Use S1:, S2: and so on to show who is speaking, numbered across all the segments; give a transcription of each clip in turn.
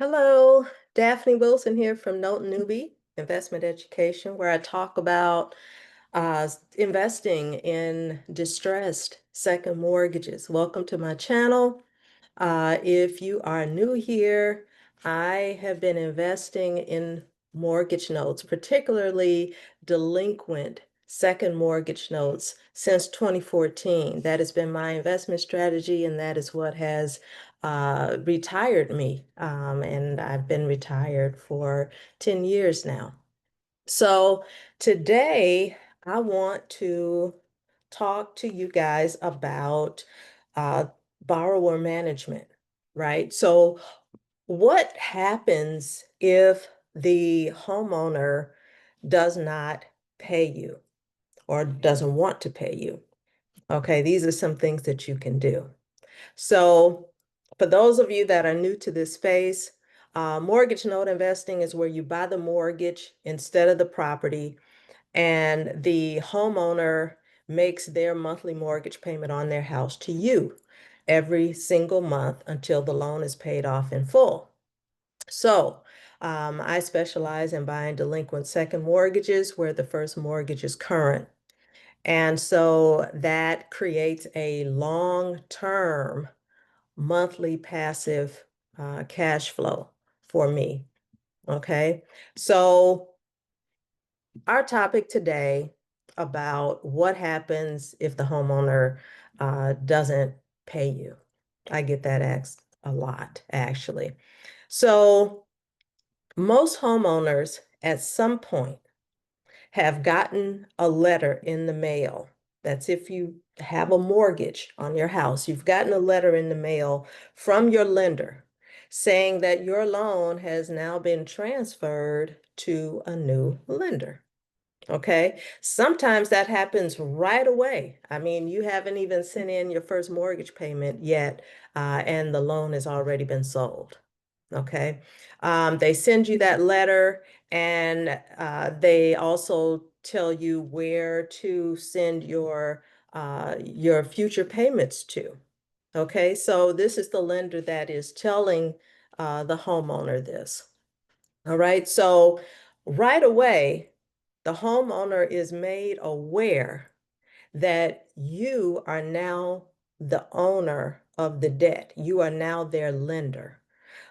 S1: Hello, Daphne Wilson here from Note Newbie Investment Education, where I talk about investing in distressed second mortgages. Welcome to my channel. If you are new here, I have been investing in mortgage notes, particularly delinquent second mortgage notes since 2014. That has been my investment strategy, and that is what has retired me. And I've been retired for 10 years now. So today I want to talk to you guys about uh, borrower management, right? So what happens if the homeowner does not pay you or doesn't want to pay you? Okay, these are some things that you can do. So for those of you that are new to this space, mortgage note investing is where you buy the mortgage instead of the property, and the homeowner makes their monthly mortgage payment on their house to you every single month until the loan is paid off in full. So I specialize in buying delinquent second mortgages where the first mortgage is current. And so that creates a long-term monthly passive cash flow for me. Okay. So our topic today about what happens if the homeowner doesn't pay you. I get that asked a lot, actually. So most homeowners at some point have gotten a letter in the mail. That's if you have a mortgage on your house, you've gotten a letter in the mail from your lender saying that your loan has now been transferred to a new lender. Okay. Sometimes that happens right away. I mean, you haven't even sent in your first mortgage payment yet, and the loan has already been sold. Okay. They send you that letter, and they also tell you where to send your future payments to. Okay. So this is the lender that is telling the homeowner this. All right. So right away, the homeowner is made aware that you are now the owner of the debt. You are now their lender.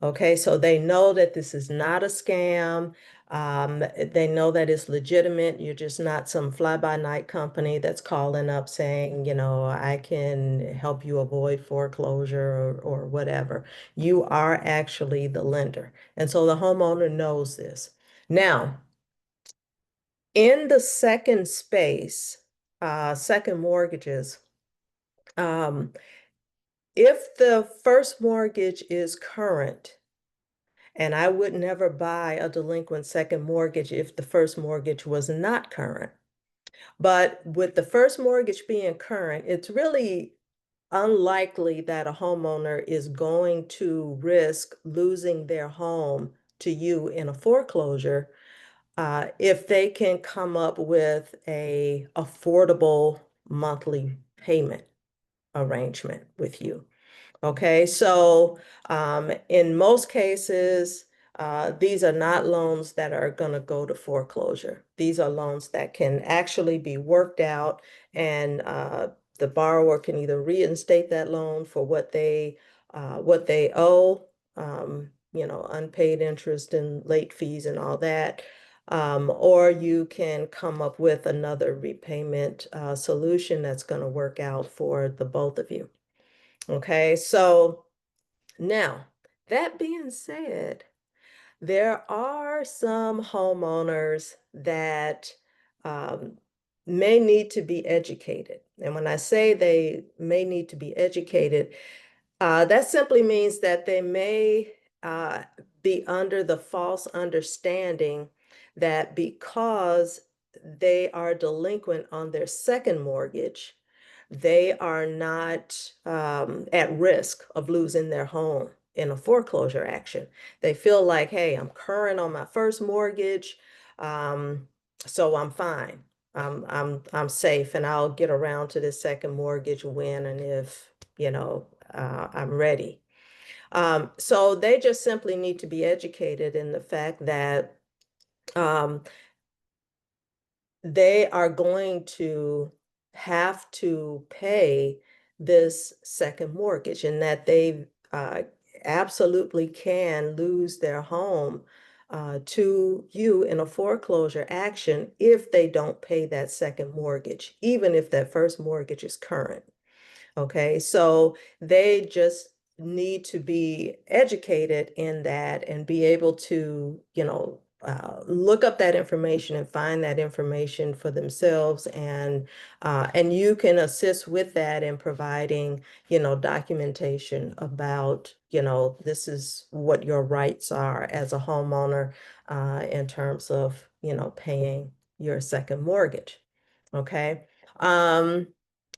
S1: Okay, so they know that this is not a scam. They know that it's legitimate. You're just not some fly-by-night company that's calling up saying, I can help you avoid foreclosure or whatever. You are actually the lender. And so the homeowner knows this. Now, in the second space, second mortgages, um, if the first mortgage is current, and I would never buy a delinquent second mortgage if the first mortgage was not current. But with the first mortgage being current, it's really unlikely that a homeowner is going to risk losing their home to you in a foreclosure if they can come up with a affordable monthly payment arrangement with you. Okay, so in most cases, these are not loans that are going to go to foreclosure. These are loans that can actually be worked out, and the borrower can either reinstate that loan for what they owe, unpaid interest and late fees and all that, or you can come up with another repayment solution that's going to work out for the both of you. Okay, so now that being said, there are some homeowners that um, may need to be educated. And when I say they may need to be educated, that simply means that they may uh, be under the false understanding that because they are delinquent on their second mortgage, they are not at risk of losing their home in a foreclosure action. They feel like, hey, I'm current on my first mortgage, um, so I'm fine. I'm safe, and I'll get around to this second mortgage when and if I'm ready. So they just simply need to be educated in the fact that um, they are going to have to pay this second mortgage and that they absolutely can lose their home to you in a foreclosure action if they don't pay that second mortgage, even if that first mortgage is current. Okay, so they just need to be educated in that and be able to, look up that information and find that information for themselves, and you can assist with that in providing, documentation about, this is what your rights are as a homeowner in terms of, paying your second mortgage. Okay. Um,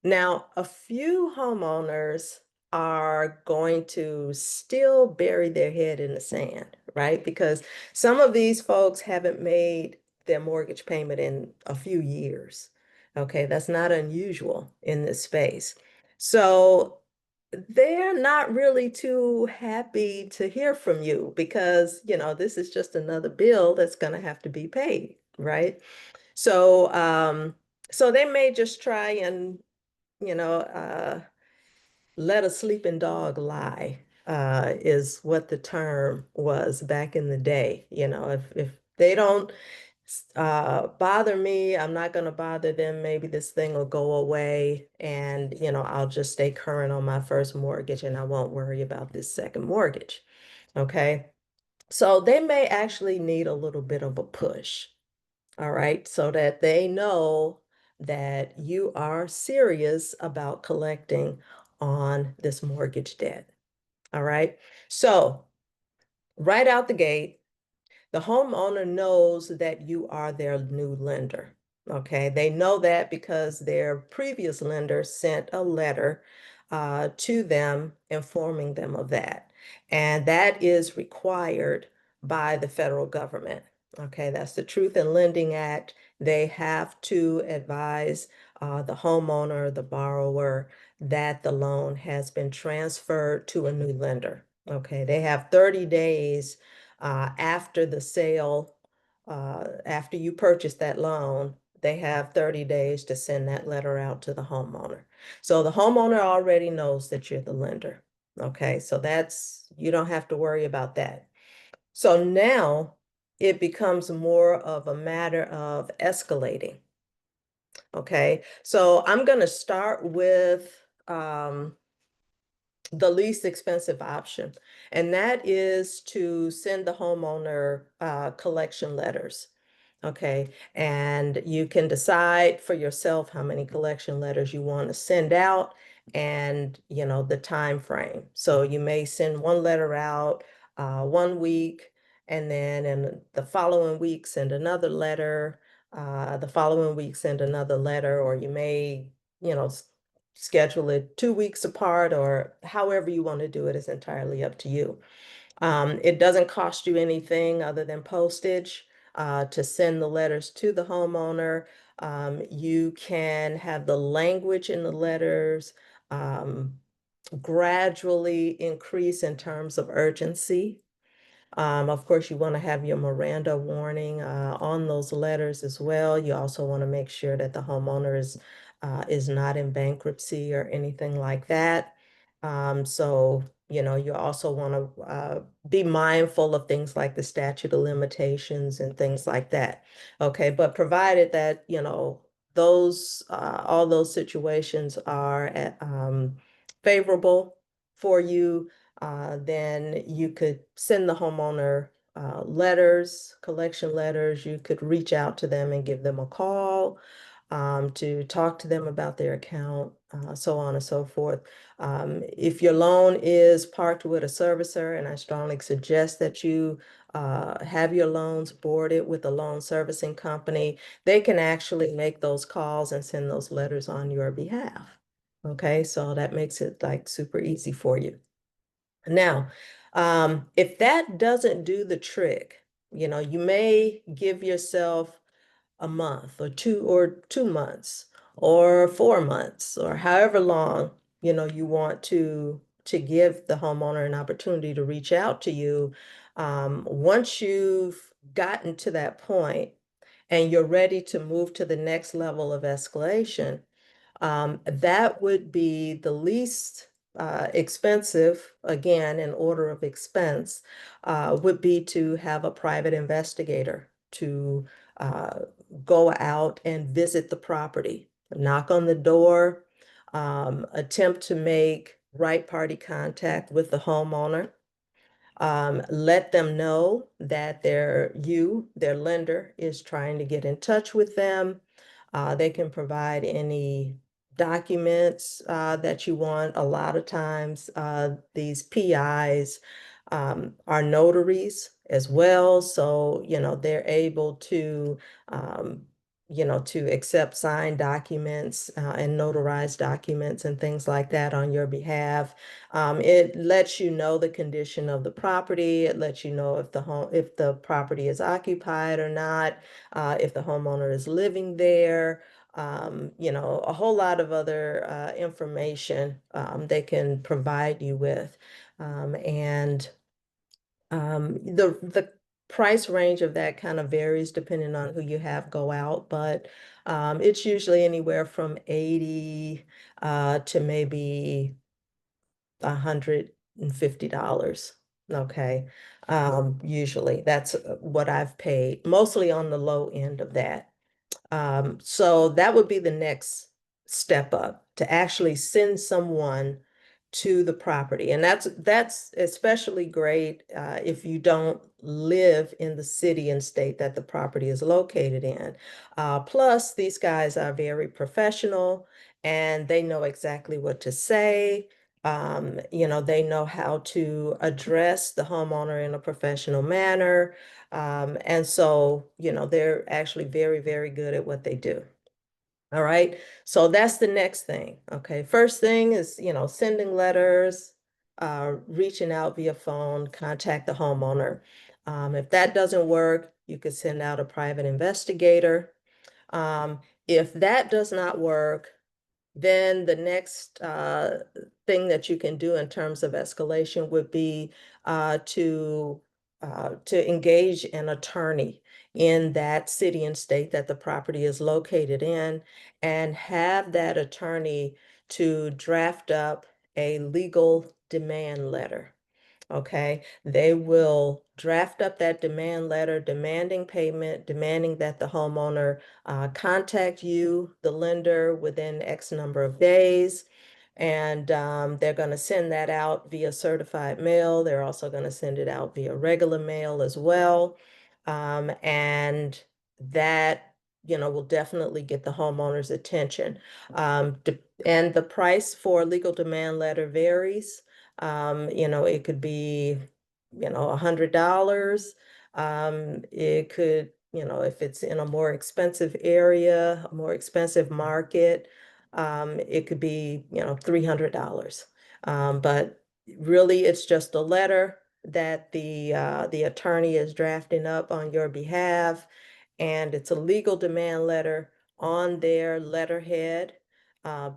S1: Now, a few homeowners are going to still bury their head in the sand, right? Because some of these folks haven't made their mortgage payment in a few years. Okay, that's not unusual in this space. So they're not really too happy to hear from you because, this is just another bill that's going to have to be paid, right? So, so they may just try and you know, let a sleeping dog lie, is what the term was back in the day. If they don't bother me, I'm not going to bother them. Maybe this thing will go away and, I'll just stay current on my first mortgage and I won't worry about this second mortgage. Okay. So they may actually need a little bit of a push. All right, so that they know that you are serious about collecting on this mortgage debt. All right, so right out the gate, the homeowner knows that you are their new lender. Okay, they know that because their previous lender sent a letter to them informing them of that. And that is required by the federal government. Okay, that's the Truth in Lending Act. They have to advise the homeowner, the borrower, that the loan has been transferred to a new lender. Okay, they have 30 days after the sale, after you purchase that loan, they have 30 days to send that letter out to the homeowner. So the homeowner already knows that you're the lender. Okay, so you don't have to worry about that. So now it becomes more of a matter of escalating. Okay, so I'm going to start with the least expensive option, and that is to send the homeowner collection letters. Okay, and you can decide for yourself how many collection letters you want to send out and the time frame. So you may send one letter out 1 week, and then in the following week send another letter, the following week send another letter, or you may, you know, schedule it 2 weeks apart, or however you want to do it is entirely up to you. It doesn't cost you anything other than postage to send the letters to the homeowner. You can have the language in the letters gradually increase in terms of urgency. Of course, you want to have your Miranda warning on those letters as well. You also want to make sure that the homeowner is not in bankruptcy or anything like that. So, you also want to be mindful of things like the statute of limitations and things like that. Okay, but provided that, those all those situations are favorable for you, then you could send the homeowner letters, collection letters. You could reach out to them and give them a call to talk to them about their account, so on and so forth. If your loan is parked with a servicer, and I strongly suggest that you have your loans boarded with a loan servicing company, they can actually make those calls and send those letters on your behalf. Okay, so that makes it like super easy for you. Now, if that doesn't do the trick, you may give yourself a month or 2 months or 4 months or however long, you want to to give the homeowner an opportunity to reach out to you. Once you've gotten to that point and you're ready to move to the next level of escalation, that would be the least expensive, again, in order of expense, would be to have a private investigator to uh, go out and visit the property, knock on the door, attempt to make right party contact with the homeowner. Let them know that their lender, is trying to get in touch with them. They can provide any documents that you want. A lot of times, these PIs are notaries as well. So, they're able to, um, to accept signed documents and notarized documents and things like that on your behalf. It lets you know the condition of the property. It lets you know if the property is occupied or not, if the homeowner is living there. A whole lot of other information they can provide you with. And the price range of that kind of varies depending on who you have go out, but it's usually anywhere from 80 to maybe $150. Okay. Usually that's what I've paid, mostly on the low end of that. So that would be the next step up, to actually send someone to the property. And that's especially great if you don't live in the city and state that the property is located in. Plus, these guys are very professional and they know exactly what to say. They know how to address the homeowner in a professional manner. And so, they're actually very, very good at what they do. All right. So that's the next thing. Okay. First thing is, sending letters, reaching out via phone, contact the homeowner. If that doesn't work, you could send out a private investigator. Um, if that does not work, then the next thing that you can do in terms of escalation would be to engage an attorney in that city and state that the property is located in, and have that attorney to draft up a legal demand letter. Okay, they will draft up that demand letter demanding payment, demanding that the homeowner contact you, the lender, within X number of days. And they're going to send that out via certified mail. They're also going to send it out via regular mail as well. And that, will definitely get the homeowner's attention. And the price for a legal demand letter varies. It could be, $100. It could, if it's in a more expensive area, a more expensive market, it could be, $300. But really, it's just a letter that the attorney is drafting up on your behalf, and it's a legal demand letter on their letterhead,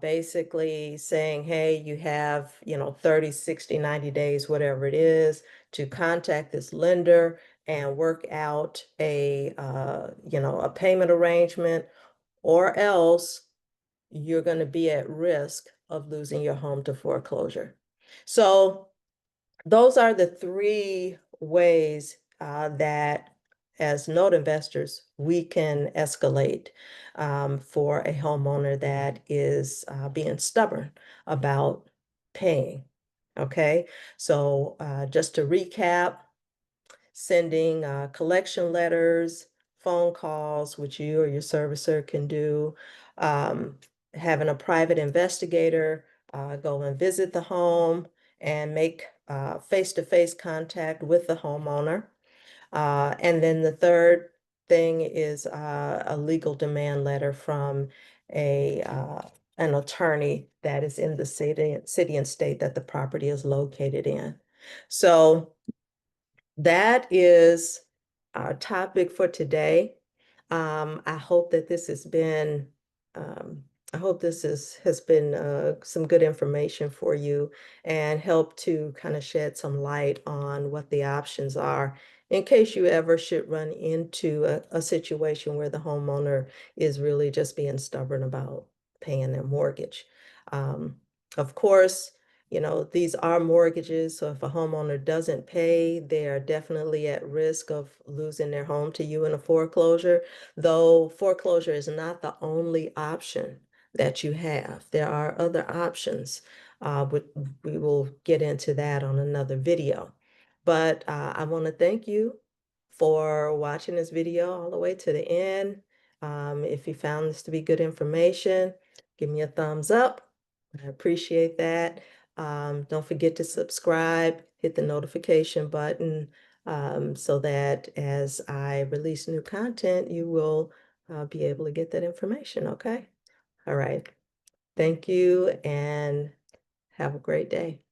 S1: basically saying, hey, you have, 30, 60, 90 days, whatever it is, to contact this lender and work out a payment arrangement, or else you're going to be at risk of losing your home to foreclosure. So those are the three ways that, as note investors, we can escalate for a homeowner that is being stubborn about paying. Okay, so just to recap, sending collection letters, phone calls, which you or your servicer can do, um, having a private investigator go and visit the home and make face-to-face contact with the homeowner. And then the third thing is a legal demand letter from an attorney that is in the city and state that the property is located in. So that is our topic for today. I hope that this has been I hope has been some good information for you and help to kind of shed some light on what the options are in case you ever should run into a situation where the homeowner is really just being stubborn about paying their mortgage. Um, of course, these are mortgages, so if a homeowner doesn't pay, they are definitely at risk of losing their home to you in a foreclosure, though foreclosure is not the only option that you have. There are other options. We, we will get into that on another video. But I want to thank you for watching this video all the way to the end. If you found this to be good information, give me a thumbs up. I appreciate that. Don't forget to subscribe, hit the notification button so that as I release new content, you will be able to get that information, okay? All right. Thank you and have a great day.